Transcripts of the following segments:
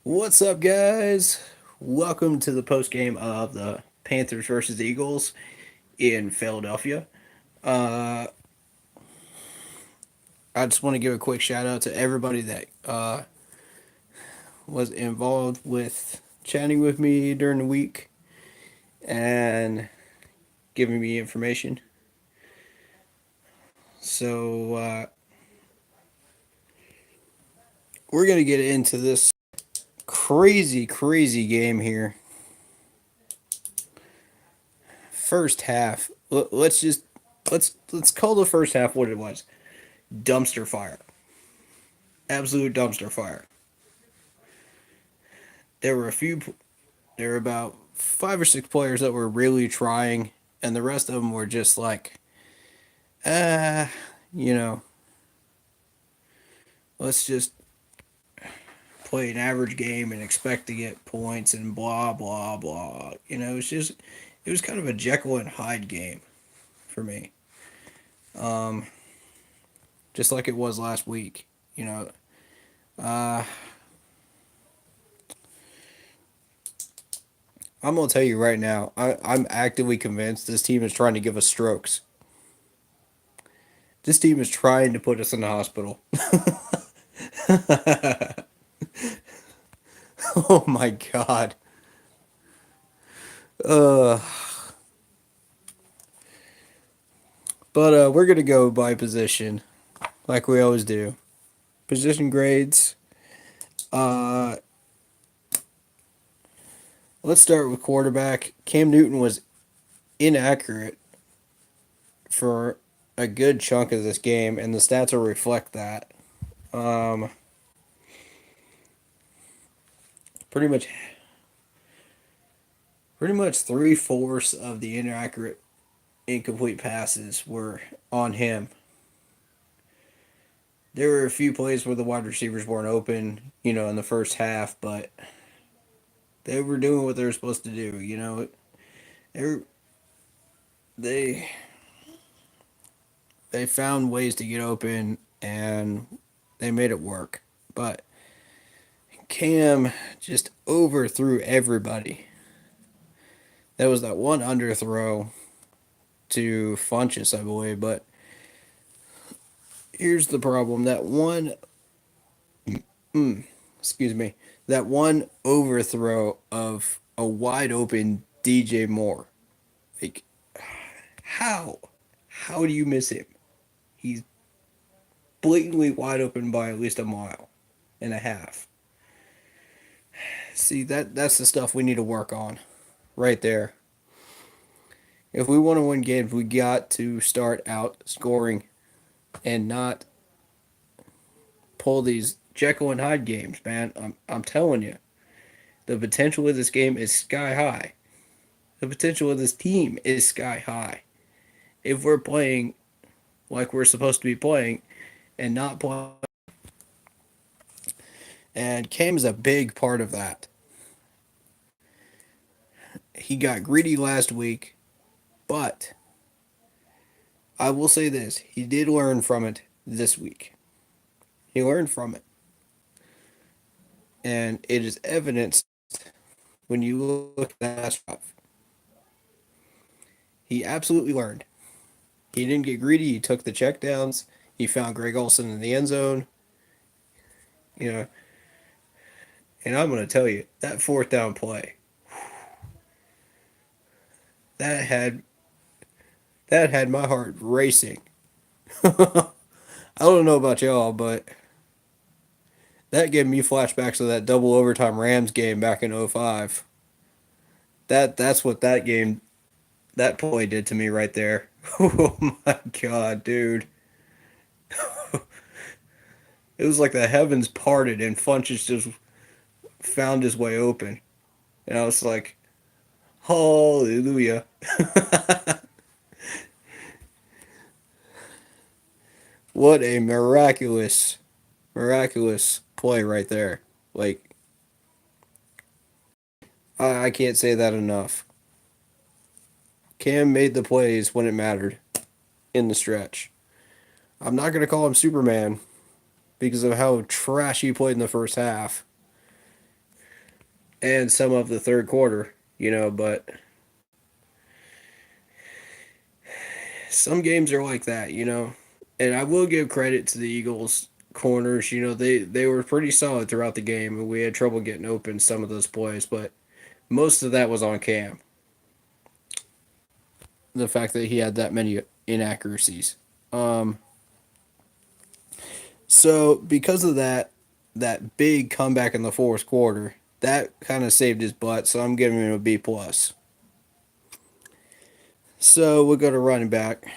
What's up, guys? Welcome to the postgame of the Panthers versus Eagles in Philadelphia. Uh, I just want to give a quick shout out to everybody that was involved with chatting with me during the week and giving me information. So, we're going to get into this crazy game here. First half. Let's call the first half what it was. Dumpster fire. Absolute dumpster fire. There were a few. There were about 5 or 6 players that were really trying, and the rest of them were just like, ah, you know, let's just play an average game and expect to get points and blah blah blah. It was kind of a Jekyll and Hyde game for me, just like it was last week. You know, uh, I'm gonna tell you right now, I'm actively convinced this team is trying to give us strokes. This team is trying to put us in the hospital. Oh my god. Uh, but we're gonna go by position, like we always do. Position grades. Uh, let's start with quarterback. Cam Newton was inaccurate for a good chunk of this game, and the stats will reflect that. Um, pretty much, pretty much 3/4 of the inaccurate, incomplete passes were on him. There were a few plays where the wide receivers weren't open, in the first half, but they were doing what they were supposed to do. They they they found ways to get open and they made it work. But Cam just overthrew everybody. That was that one underthrow to Funchess, I believe. But here's the problem: excuse me, that one overthrow of a wide open DJ Moore. Like, how? How do you miss him? He's blatantly wide open by at least a mile and a half. See, that's the stuff we need to work on right there. If we want to win games, we got to start out scoring and not pull these Jekyll and Hyde games, man. I'm telling you, the potential of this game is sky high. The potential of this team is sky high. If we're playing like we're supposed to be playing and not playing, and Cam is a big part of that. He got greedy last week, but I will say this: he did learn from it this week. He learned from it, and it is evidenced when you look at that stuff. He absolutely learned. He didn't get greedy. He took the checkdowns. He found Greg Olsen in the end zone. You know, and I'm going to tell you that fourth down play that had that had my heart racing. I don't know about y'all, but that gave me flashbacks of that double overtime Rams game back in '05. That's what that play did to me right there. Oh my god, dude. It was like the heavens parted and Funches just found his way open. And I was like, hallelujah. What a miraculous play right there. Like, I can't say that enough. Cam made the plays when it mattered in the stretch. I'm not going to call him Superman because of how trash he played in the first half. and some of the third quarter, but some games are like that. And I will give credit to the Eagles corners. They were pretty solid throughout the game, and we had trouble getting open some of those plays, but most of that was on Cam. The fact that he had that many inaccuracies. Um, so because of that big comeback in the fourth quarter, that kind of saved his butt. So I'm giving him a B plus. So we'll go to running back.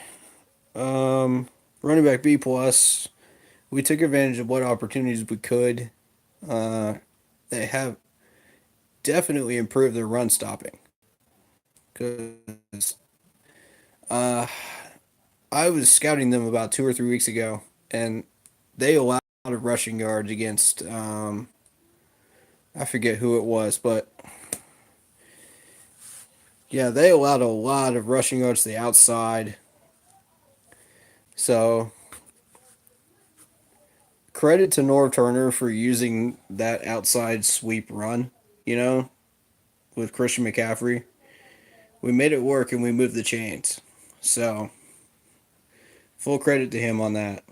Um, Running back B plus. We took advantage of what opportunities we could. Uh, they have definitely improved their run stopping. Because uh, I was scouting them about 2 or 3 weeks ago, and they allowed a lot of rushing yards against I forget who it was, but yeah, they allowed a lot of rushing yards to the outside. So credit to Norv Turner for using that outside sweep run, you know, with Christian McCaffrey. We made it work and we moved the chains. So full credit to him on that.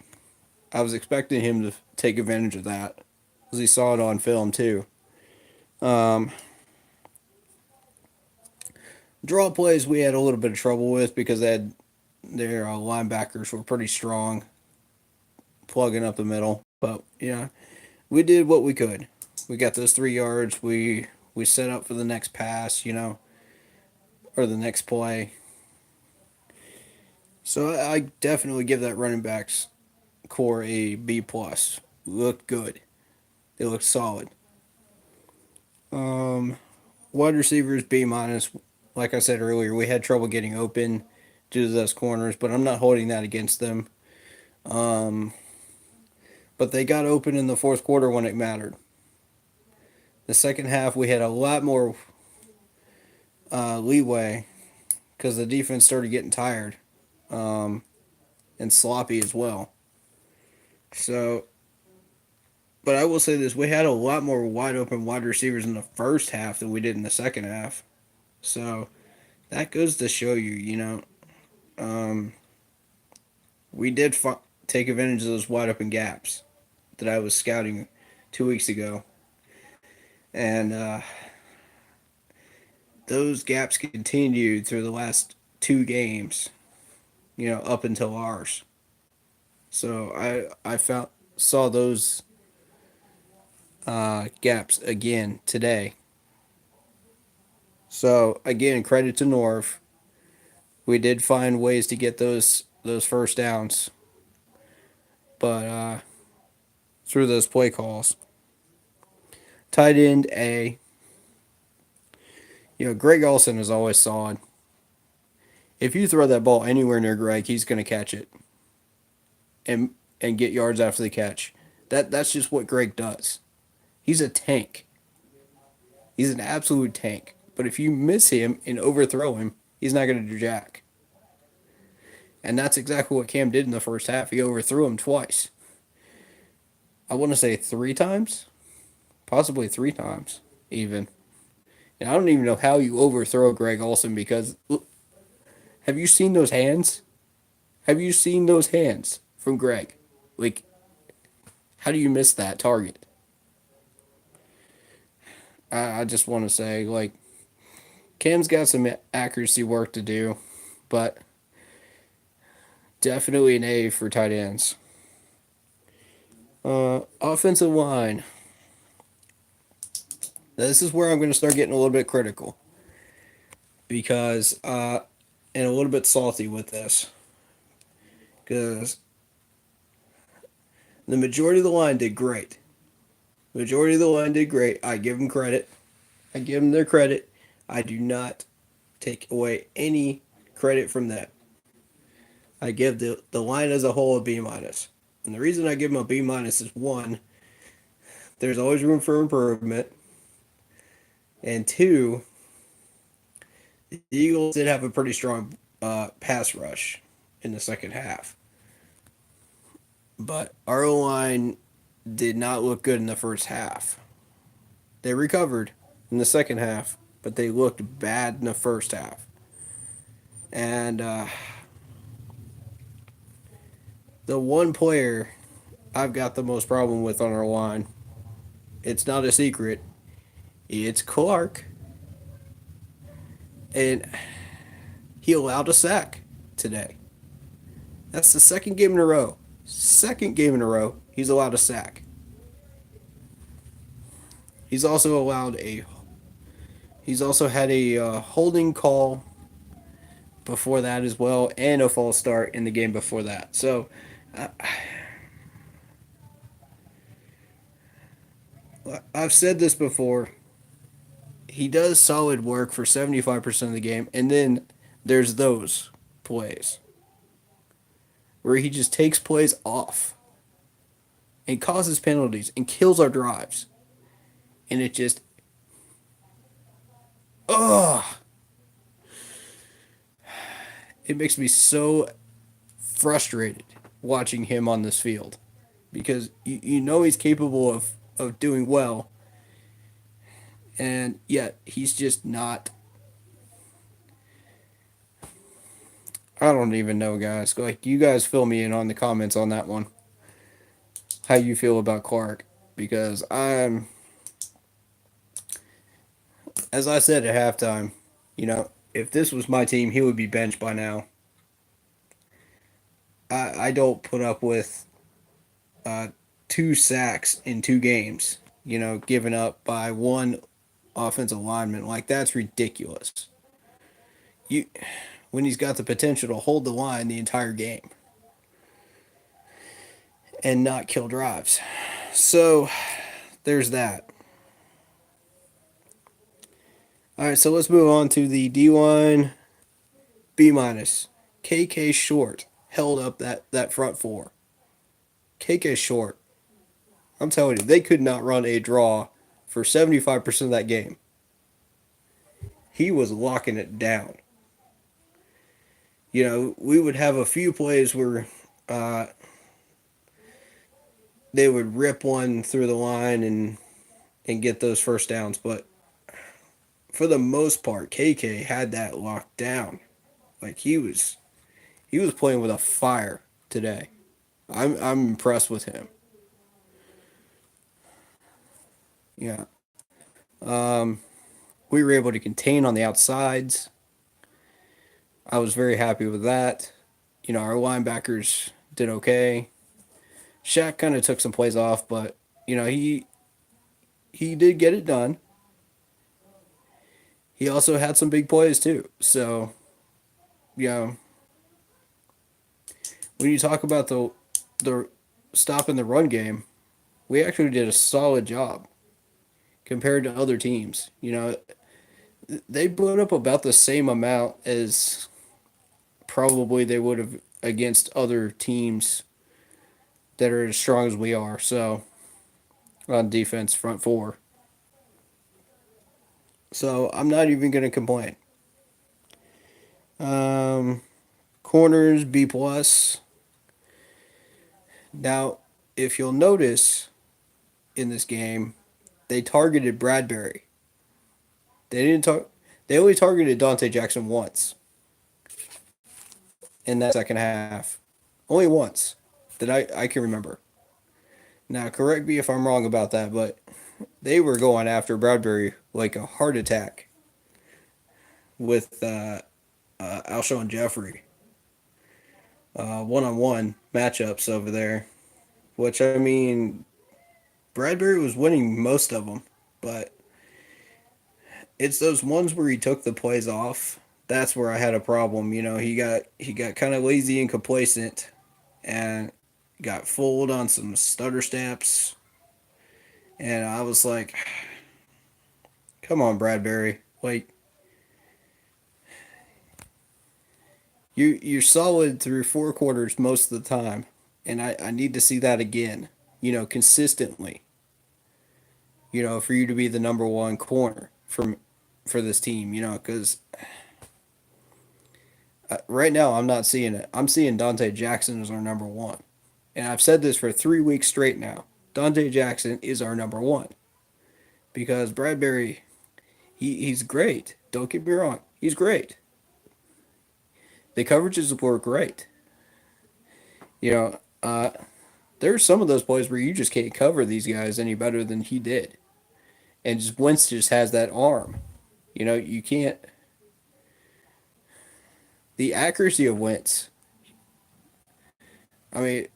I was expecting him to take advantage of that because he saw it on film too. Um, Draw plays we had a little bit of trouble with because their linebackers were pretty strong, plugging up the middle. But yeah, we did what we could. We got those 3 yards. We set up for the next pass, or the next play. So I definitely give that running backs core a B plus. Looked good. They looked solid. Um, Wide receivers B minus. Like I said earlier, we had trouble getting open due to those corners, but I'm not holding that against them. Um, but they got open in the fourth quarter when it mattered. The second half, we had a lot more leeway because the defense started getting tired, um, and sloppy as well. So, but I will say this: we had a lot more wide open wide receivers in the first half than we did in the second half. So that goes to show you, um, we did take advantage of those wide open gaps that I was scouting 2 weeks ago, and those gaps continued through the last two games, up until ours. So I found saw those gaps again today. So again, credit to Norv. We did find ways to get those first downs, but through those play calls. Tight end A. Greg Olsen is always solid. If you throw that ball anywhere near Greg, he's going to catch it and and get yards after the catch. That's just what Greg does. He's a tank. He's an absolute tank. But if you miss him and overthrow him, he's not going to do jack. And that's exactly what Cam did in the first half. He overthrew him twice. I want to say 3 times, possibly 3 times, even. And I don't even know how you overthrow Greg Olsen because have you seen those hands? Have you seen those hands from Greg? Like, how do you miss that target? I just want to say, like, Cam's got some accuracy work to do, but definitely an A for tight ends. Offensive line. Now, this is where I'm going to start getting a little bit critical because, and a little bit salty with this because the majority of the line did great. The majority of the line did great. I give them credit. I give them their credit. I do not take away any credit from that. I give the line as a whole a B minus. And the reason I give them a B minus is one, there's always room for improvement. And two, the Eagles did have a pretty strong pass rush in the second half. But our O line did not look good in the first half. They recovered, in the second half, but they looked bad in the first half. And the one player I've got the most problem with on our line, it's not a secret, it's Clark. And he allowed a sack today. That's the second game in a row. Second game in a row, he's allowed a sack. He's also allowed a. He's also had a holding call before that as well, and a false start in the game before that. So, uh, I've said this before. He does solid work for 75% of the game, and then there's those plays where he just takes plays off and causes penalties and kills our drives. And it just, ugh, it makes me so frustrated watching him on this field because you know he's capable of doing well, and yet he's just not. I don't even know, guys. Like, you guys fill me in on the comments on that one. How you feel about Clark? Because as I said at halftime, if this was my team, he would be benched by now. I don't put up with uh, two sacks in 2 games, given up by one offensive lineman. Like, that's ridiculous. You, when he's got the potential to hold the line the entire game and not kill drives. So, there's that. All right, so let's move on to the D1 B minus. KK Short held up that front four. KK Short, I'm telling you, they could not run a draw for 75% of that game. He was locking it down. We would have a few plays where uh, they would rip one through the line and get those first downs, but for the most part, KK had that locked down. Like, he was playing with a fire today. I'm impressed with him. Yeah. Um, we were able to contain on the outsides. I was very happy with that. Our linebackers did okay. Shaq kind of took some plays off, but he did get it done. He also had some big plays too. So, yeah, when you talk about the stopping the run game, we actually did a solid job compared to other teams. They put up about the same amount as probably they would have against other teams that are as strong as we are. So, on defense, front four. So, I'm not even going to complain. Um, Corners B plus. Now, if you'll notice in this game, they targeted Bradbury. They didn't talk. They only targeted Dante Jackson once in that second half. Only once that I can remember. Now, correct me if I'm wrong about that, but they were going after Bradbury like a heart attack with Alshon Jeffrey. One-on-one matchups over there, which, I mean, Bradbury was winning most of them, but it's those ones where he took the plays off. That's where I had a problem. He got kind of lazy and complacent, and got fooled on some stutter steps. And I was like, "Come on, Bradbury! Like, you're solid through 4 quarters most of the time, and I need to see that again. Consistently. For you to be the number one corner for this team. Because right now I'm not seeing it. I'm seeing Dante Jackson as our number one, and I've said this for 3 weeks straight now. Dante Jackson is our number one because Bradbury. He's great. Don't get me wrong. He's great. The coverages were great. You know, there's some of those plays where you just can't cover these guys any better than he did. And just Wentz just has that arm. You can't. The accuracy of Wentz. I mean,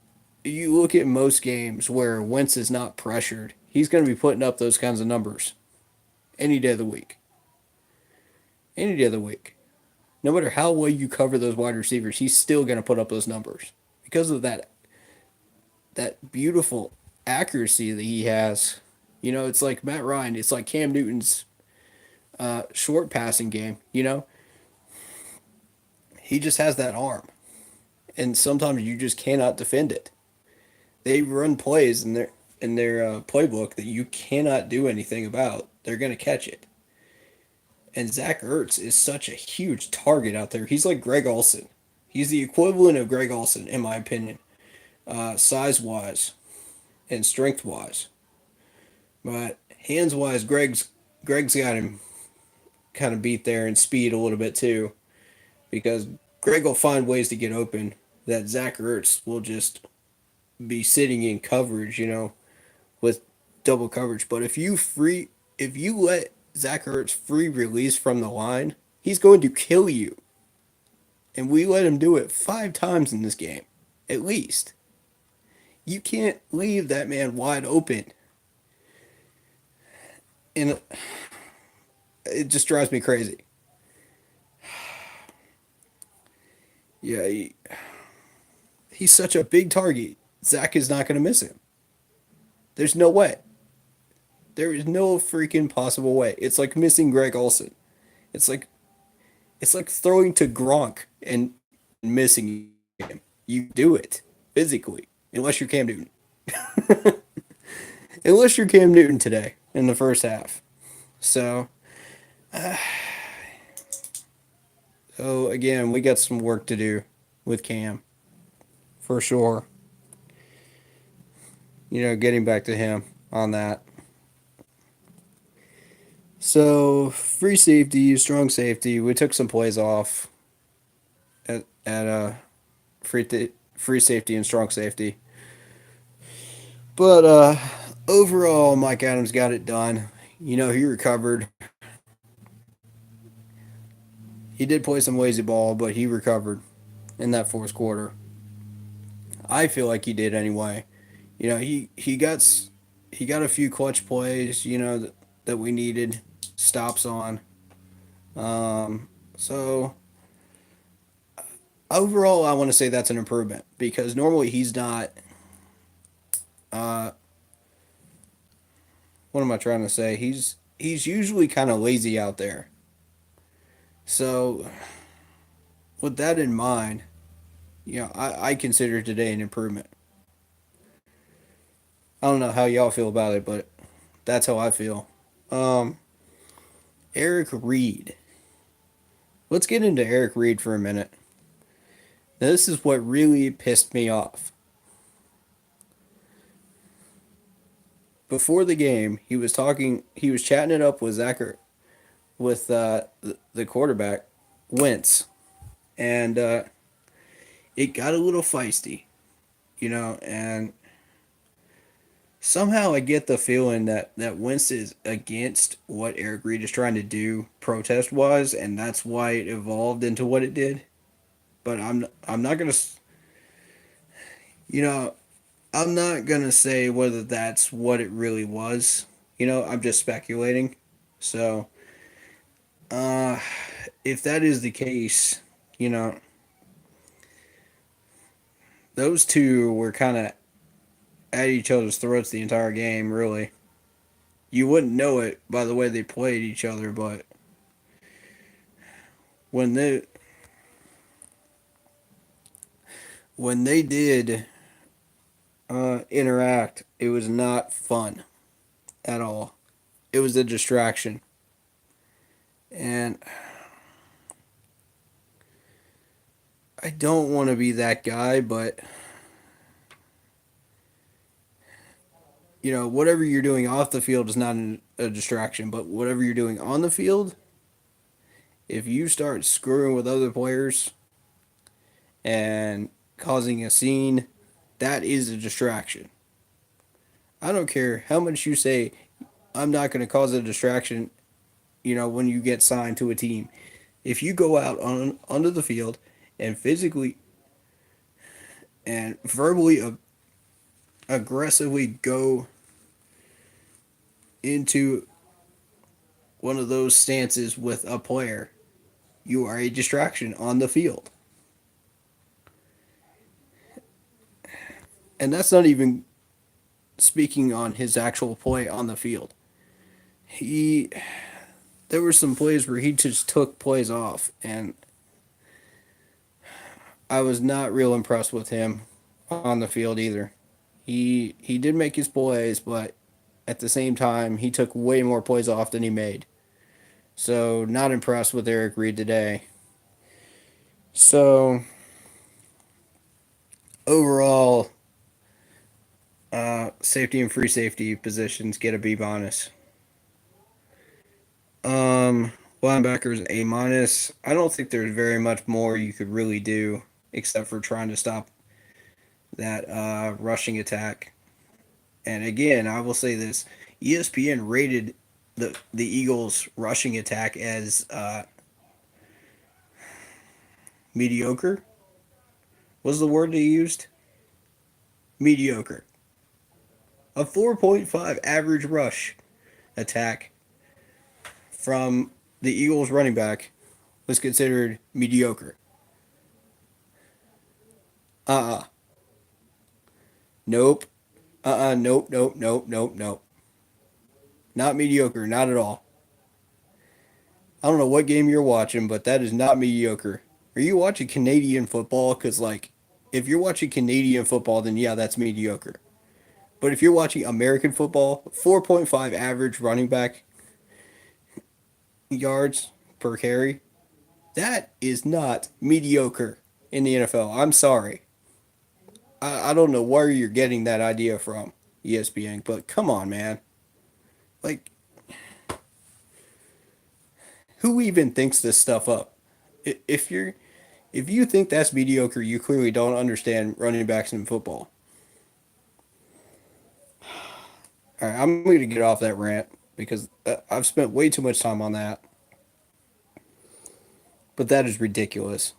you look at most games where Wentz is not pressured, he's going to be putting up those kinds of numbers any day of the week. Any day of the week. No matter how well you cover those wide receivers, he's still going to put up those numbers because of that beautiful accuracy that he has. It's like Matt Ryan. It's like Cam Newton's short passing game. He just has that arm, and sometimes you just cannot defend it. They run plays in their playbook that you cannot do anything about. They're going to catch it. And Zach Ertz is such a huge target out there. He's like Greg Olsen. He's the equivalent of Greg Olsen, in my opinion, size wise and strength wise. But hands wise, Greg's got him kind of beat there, and speed a little bit too, because Greg will find ways to get open that Zach Ertz will just be sitting in coverage, with double coverage. But if you let Zach Ertz free release from the line, he's going to kill you. And we let him do it 5 times in this game, at least. You can't leave that man wide open. And it just drives me crazy. Yeah, he's such a big target. Zach is not going to miss him. There's no way. There is no freaking possible way. It's like missing Greg Olsen. It's like it's like throwing to Gronk and missing him. You do it physically, unless you're Cam Newton. Unless you're Cam Newton today in the first half. So, so again, we got some work to do with Cam for sure. Getting back to him on that. So free safety, strong safety. We took some plays off at free safety and strong safety, but overall, Mike Adams got it done. He recovered. He did play some lazy ball, but he recovered in that fourth quarter. I feel like he did anyway. He got a few clutch plays. That we needed stops on. So overall, I want to say that's an improvement because normally he's not. Uh, what am I trying to say? He's usually kind of lazy out there. So with that in mind, I consider today an improvement. I don't know how y'all feel about it, but that's how I feel. Um, Eric Reed. Let's get into Eric Reed for a minute. Now, this is what really pissed me off. Before the game, he was chatting it up with the quarterback, Wentz, and it got a little feisty, and somehow I get the feeling that Wentz is against what Eric Reed is trying to do protest wise, and that's why it evolved into what it did. But I'm not gonna you know I'm not gonna say whether that's what it really was. I'm just speculating. So uh, if that is the case, you know those two were kind of at each other's throats the entire game. Really, you wouldn't know it by the way they played each other, but when they when they did interact, it was not fun at all. It was a distraction, and I don't want to be that guy, but whatever you're doing off the field is not a distraction. But whatever you're doing on the field, if you start screwing with other players and causing a scene, that is a distraction. I don't care how much you say, I'm not going to cause a distraction, when you get signed to a team. If you go out onto the field and physically and verbally aggressively go into one of those stances with a player, you are a distraction on the field. And that's not even speaking on his actual play on the field. He There were some plays where he just took plays off, and I was not real impressed with him on the field either. He did make his plays, but at the same time, he took way more plays off than he made. So not impressed with Eric Reed today. So overall, safety and free safety positions get a B minus. Linebackers A minus. I don't think there's very much more you could really do except for trying to stop that rushing attack. And again, I will say this: ESPN rated the Eagles' rushing attack as mediocre. Was the word they used? Mediocre. A 4.5 average rush attack from the Eagles running back was considered mediocre. Uh-uh. Nope. Nope, nope, nope, nope, nope. Not mediocre, not at all. I don't know what game you're watching, but that is not mediocre. Are you watching Canadian football? Because, like, if you're watching Canadian football, then yeah, that's mediocre. But if you're watching American football, 4.5 average running back yards per carry, that is not mediocre in the NFL. I'm sorry. I don't know where you're getting that idea from, ESPN, but come on, man. Like, who even thinks this stuff up? If you think that's mediocre, you clearly don't understand running backs in football. All right, I'm going to get off that rant because I've spent way too much time on that. But that is ridiculous.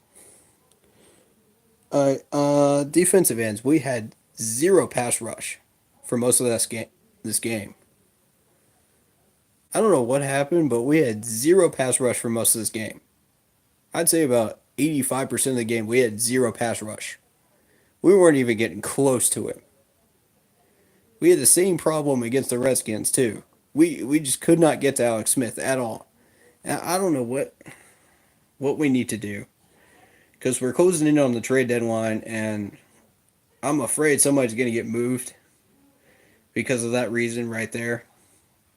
Defensive ends. We had zero pass rush for most of this game. I don't know what happened, but we had zero pass rush for most of this game. I'd say about 85% of the game we had zero pass rush. We weren't even getting close to it. We had the same problem against the Redskins too. We just could not get to Alex Smith at all. And I don't know what we need to do because we're closing in on the trade deadline, and I'm afraid somebody's going to get moved because of that reason right there.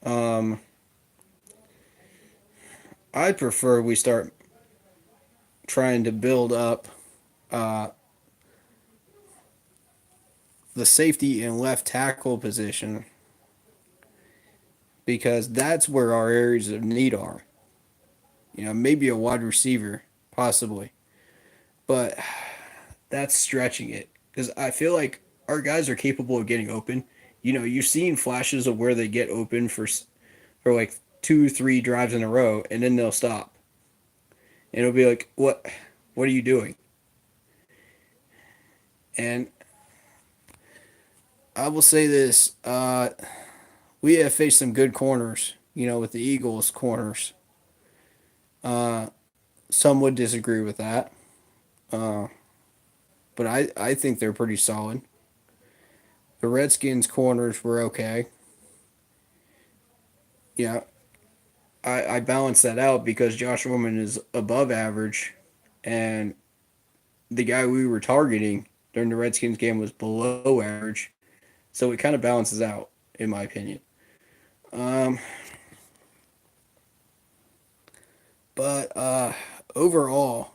I prefer we start trying to build up the safety and left tackle position because that's where our areas of need are. Maybe a wide receiver, possibly. But that's stretching it because I feel like our guys are capable of getting open. You've seen flashes of where they get open for like 2, 3 drives in a row, and then they'll stop. And it'll be like, what are you doing? And I will say this: we have faced some good corners. With the Eagles corners. Some would disagree with that. But I think they're pretty solid. The Redskins corners were okay. Yeah, I balance that out because Josh Norman is above average, and the guy we were targeting during the Redskins game was below average. So it kind of balances out, in my opinion. Um, but overall,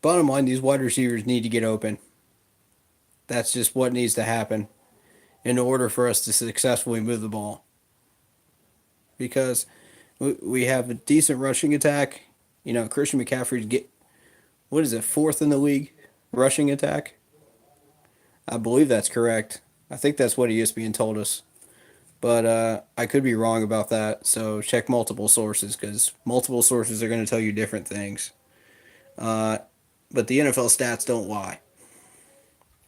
bottom line, these wide receivers need to get open. That's just what needs to happen. in order for us to successfully move the ball. Because we have a decent rushing attack. You know, Christian McCaffrey's what is it, fourth in the league rushing attack? I believe that's correct. I think that's what ESPN told us. But I could be wrong about that. So check multiple sources because multiple sources are going to tell you different things. Uh, but the NFL stats don't lie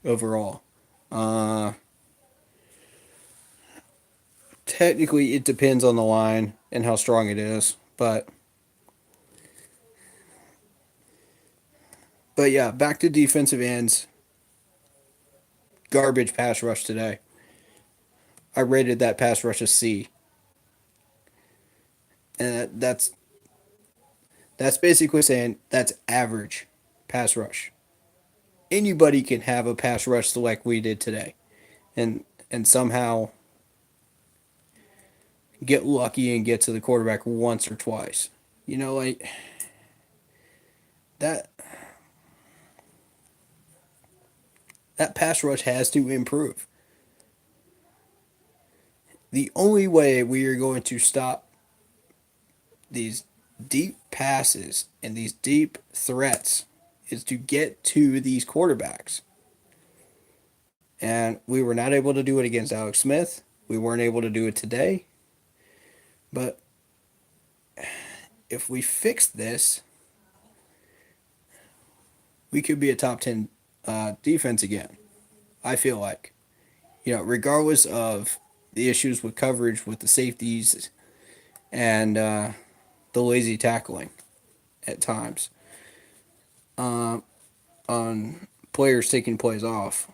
overall. Uh, Technically, it depends on the line and how strong it is. But yeah, back to defensive ends. Garbage pass rush today. I rated that pass rush a C, and that's basically saying that's average pass rush. Anybody can have a pass rush like we did today, and somehow get lucky and get to the quarterback once or twice. You know, like that that pass rush has to improve. The only way we are going to stop these deep passes and these deep threats is to get to these quarterbacks. And we were not able to do it against Alex Smith. We weren't able to do it today. But if we fix this, we could be a top 10 defense again. I feel like. You know, regardless of the issues with coverage with the safeties and the lazy tackling at times uh, on players taking plays off,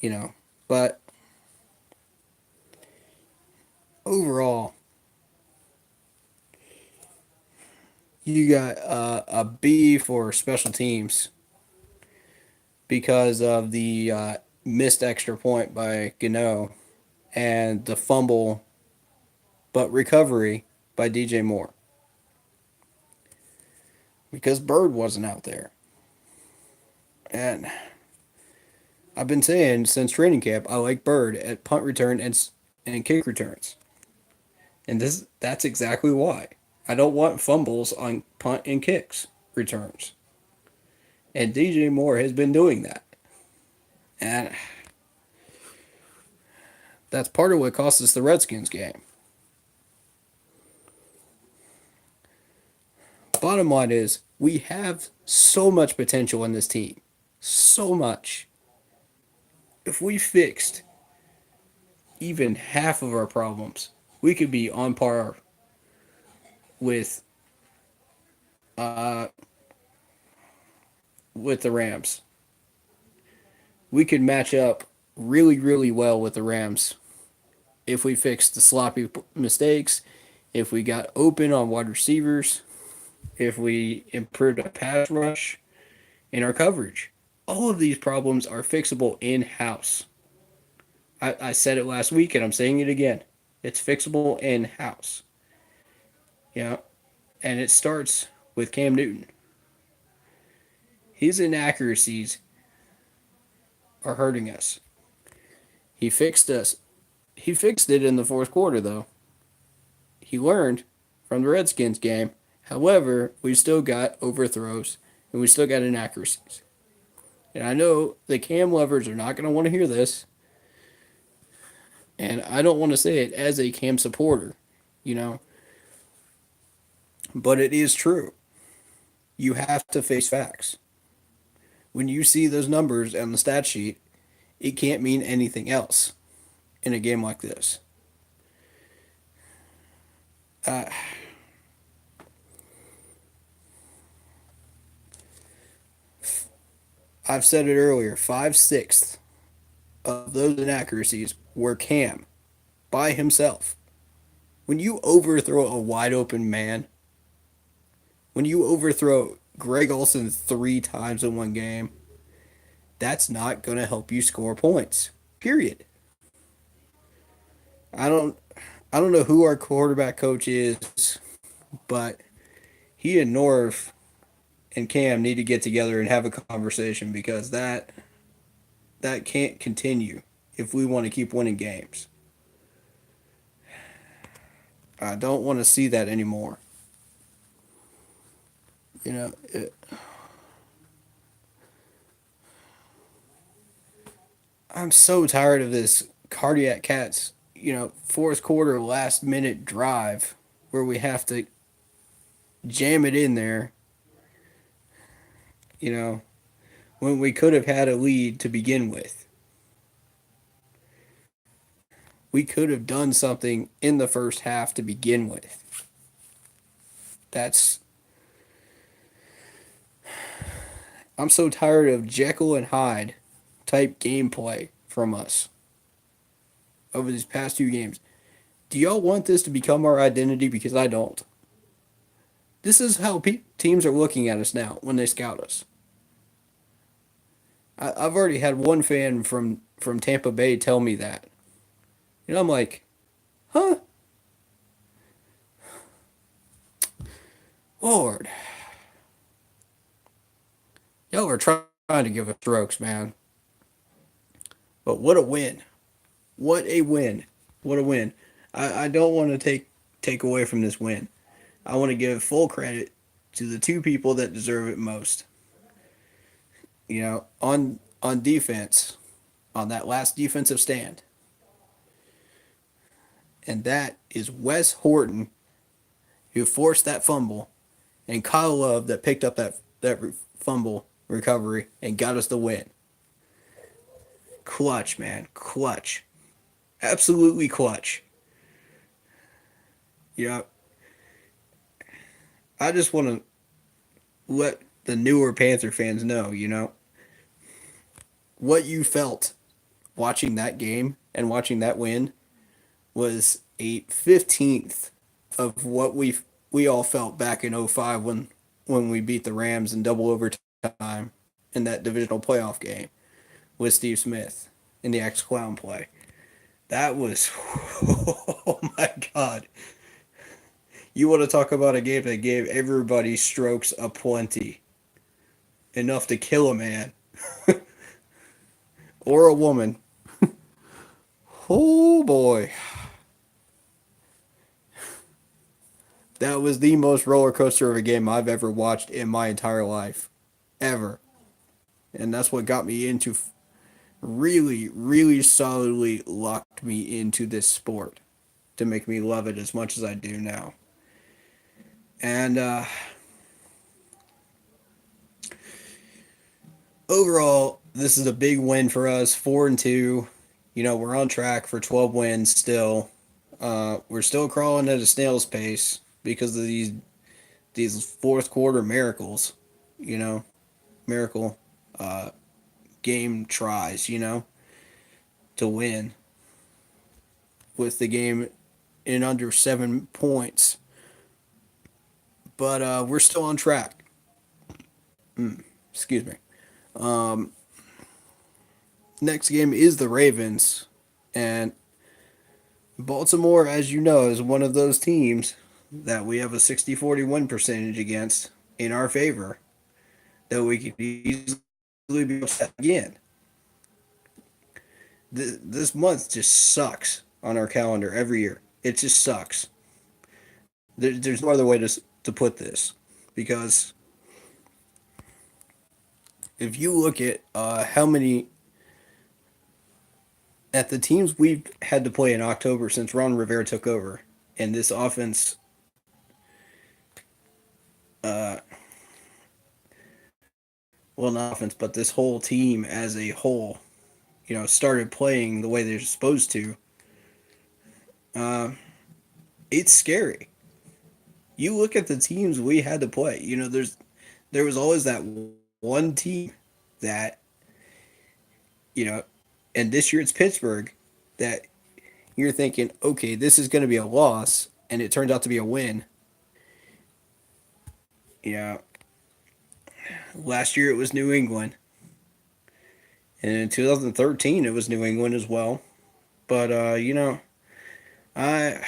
you know. But overall, you got a B for special teams because of the missed extra point by Gano and the fumble but recovery by DJ Moore because Bird wasn't out there. And I've been saying since training camp I like Bird at punt return and kick returns. And that's exactly why. I don't want fumbles on punt and kicks returns. And DJ Moore has been doing that. And that's part of what cost us the Redskins game. Bottom line is, we have so much potential in this team. So much. If we fixed even half of our problems, we could be on par with uh, with the Rams. We could match up really, really well with the Rams if we fixed the sloppy mistakes, if we got open on wide receivers, if we improved our pass rush and our coverage. All of these problems are fixable in-house. I said it last week and I'm saying it again. It's fixable in-house. Yeah. And it starts with Cam Newton. His inaccuracies are hurting us. He fixed us. He fixed it in the fourth quarter, though. He learned from the Redskins game. However, we still got overthrows and we still got inaccuracies. And I know the Cam lovers are not going to want to hear this. And I don't want to say it as a Cam supporter, you know. But it is true. You have to face facts. When you see those numbers on the stat sheet, it can't mean anything else in a game like this. Uh, I've said it earlier, 5/6 of those inaccuracies were Cam by himself. When you overthrow a wide open man, when you overthrow Greg Olsen 3 times in one game, that's not going to help you score points. Period. I don't I don't know who our quarterback coach is, but he and Norv and Cam need to get together and have a conversation because that can't continue. if we want to keep winning games. I don't want to see that anymore. You know, I'm so tired of this cardiac cats, fourth quarter last minute drive where we have to jam it in there, you know, when we could have had a lead to begin with. We could have done something in the first half to begin with. That's I'm so tired of Jekyll and Hyde type gameplay from us over these past two games. Do y'all want this to become our identity? Because I don't. This is how teams are looking at us now when they scout us. I've already had one fan from Tampa Bay tell me that. I'm like, huh? Lord, y'all are trying to give us strokes, man. But what a win! What a win! What a win! I don't want to take away from this win. I want to give full credit to the two people that deserve it most. On defense, on that last defensive stand, and that is Wes Horton, who forced that fumble, and Kyle Love that picked up that fumble recovery and got us the win. Clutch, man, clutch, absolutely clutch. You know, I just want to let the newer Panther fans know, what you felt watching that game and watching that win was a 15th of what we all felt back in '05 when we beat the Rams in double overtime in that divisional playoff game with Steve Smith in the X Clown play. That was oh my god. You want to talk about a game that gave everybody strokes aplenty. Enough to kill a man or a woman. Oh boy. That was the most roller coaster of a game I've ever watched in my entire life. Ever. And that's what got me into really, really solidly locked me into this sport to make me love it as much as I do now. And overall, this is a big win for us. 4-2. We're on track for 12 wins still. We're still crawling at a snail's pace because of these fourth quarter miracles. Miracle uh, game tries. To win with the game in under 7 points. But we're still on track. Excuse me. Next game is the Ravens. And Baltimore, as you know, is one of those teams that we have a 60-40 win percentage against in our favor that we could easily be upset again. This month just sucks on our calendar every year. It just sucks. There's no other way to put this because if you look at how many at the teams we've had to play in October since Ron Rivera took over, and this offense, uh, well, not offense, but this whole team as a whole, started playing the way they're supposed to. Uh, it's scary. You look at the teams we had to play. There was always that one team that you know, and this year it's Pittsburgh that you're thinking, okay, this is going to be a loss, and it turns out to be a win. Yeah, last year it was New England, and in 2013 it was New England as well. But I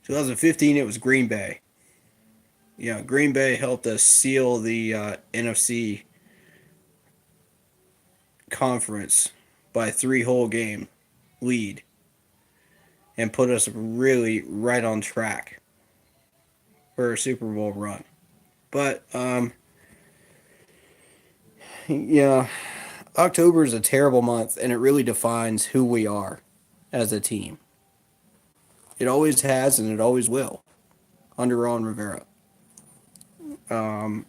2015 it was Green Bay. Yeah, Green Bay helped us seal the NFC conference by 3 whole game lead and put us really right on track for a Super Bowl run. But yeah, October is a terrible month, and it really defines who we are as a team. It always has, and it always will under Ron Rivera. Um,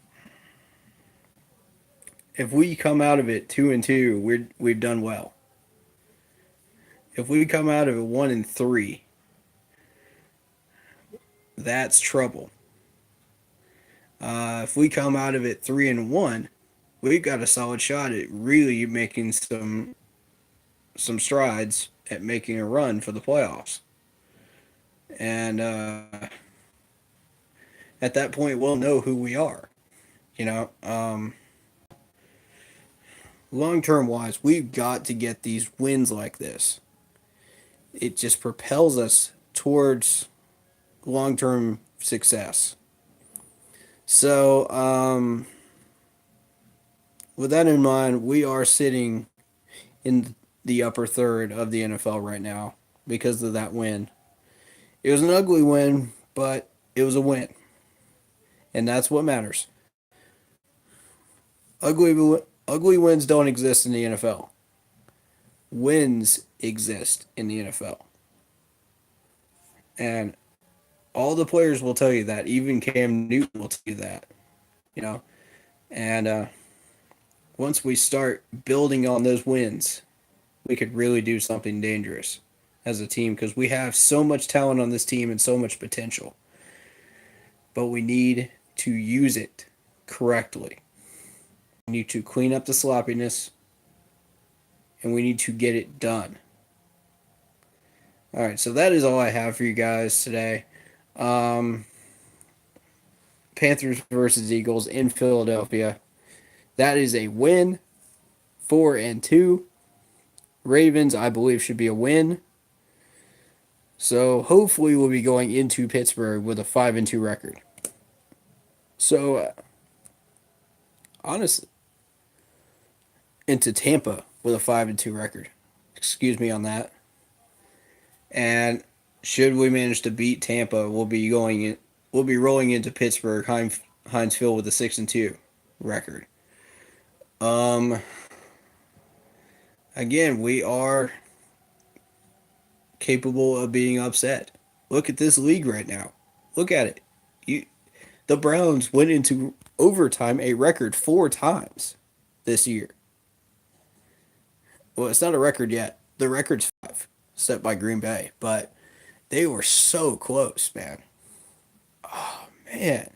if we come out of it 2-2, we've done well. If we come out of it 1-3, that's trouble. If we come out of it 3-1, we've got a solid shot at really making some strides at making a run for the playoffs. And at that point, we'll know who we are. You know, long term wise, we've got to get these wins like this. It just propels us towards long term success. So, with that in mind, we are sitting in the upper third of the NFL right now because of that win. It was an ugly win, but it was a win. And that's what matters. Ugly wins don't exist in the NFL. Wins exist in the NFL. And all the players will tell you that. Even Cam Newton will tell you that. You know, and once we start building on those wins, we could really do something dangerous as a team because we have so much talent on this team and so much potential. But we need to use it correctly. We need to clean up the sloppiness and we need to get it done. All right, so that is all I have for you guys today. Panthers versus Eagles in Philadelphia. That is a win. 4-2. Ravens, I believe, should be a win. So hopefully we'll be going into Pittsburgh with a 5-2 record. So honestly, into Tampa with a 5-2 record. Excuse me on that. And should we manage to beat Tampa, we'll be rolling into Pittsburgh Heinz Field with a 6-2 record. Again, we are capable of being upset. Look at this league right now. Look at it. The Browns went into overtime a record 4 times this year. Well, it's not a record yet. The record's 5, set by Green Bay, but they were so close, man. Oh man,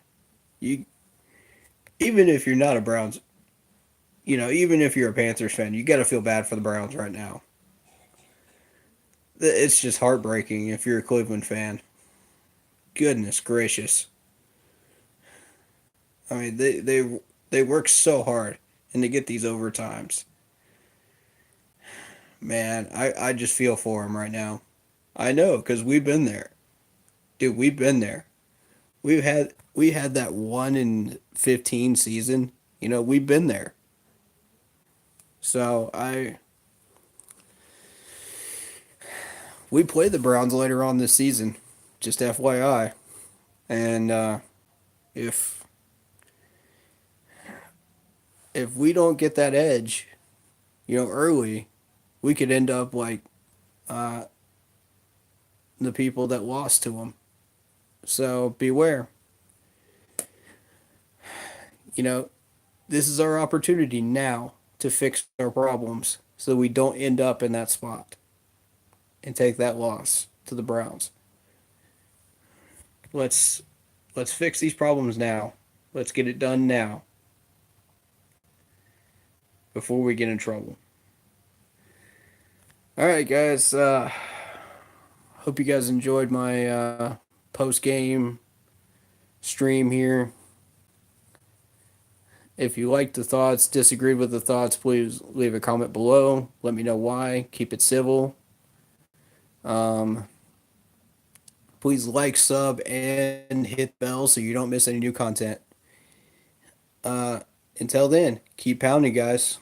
you even if you're not a Browns, even if you're a Panthers fan, you got to feel bad for the Browns right now. It's just heartbreaking if you're a Cleveland fan. Goodness gracious. I mean, they work so hard and they get these overtimes. Man, I just feel for them right now. I know, because we've been there. Dude, we've been there. We had that 1-15 season. We've been there. So we play the Browns later on this season, just FYI. And if we don't get that edge, early, we could end up like the people that lost to them. So beware. This is our opportunity now to fix our problems so we don't end up in that spot and take that loss to the Browns. Let's fix these problems now. Let's get it done now before we get in trouble. All right, guys. Hope you guys enjoyed my post-game stream here. If you liked the thoughts, disagreed with the thoughts, please leave a comment below. Let me know why. Keep it civil. Please like, sub, and hit bell so you don't miss any new content. Until then, keep pounding, guys.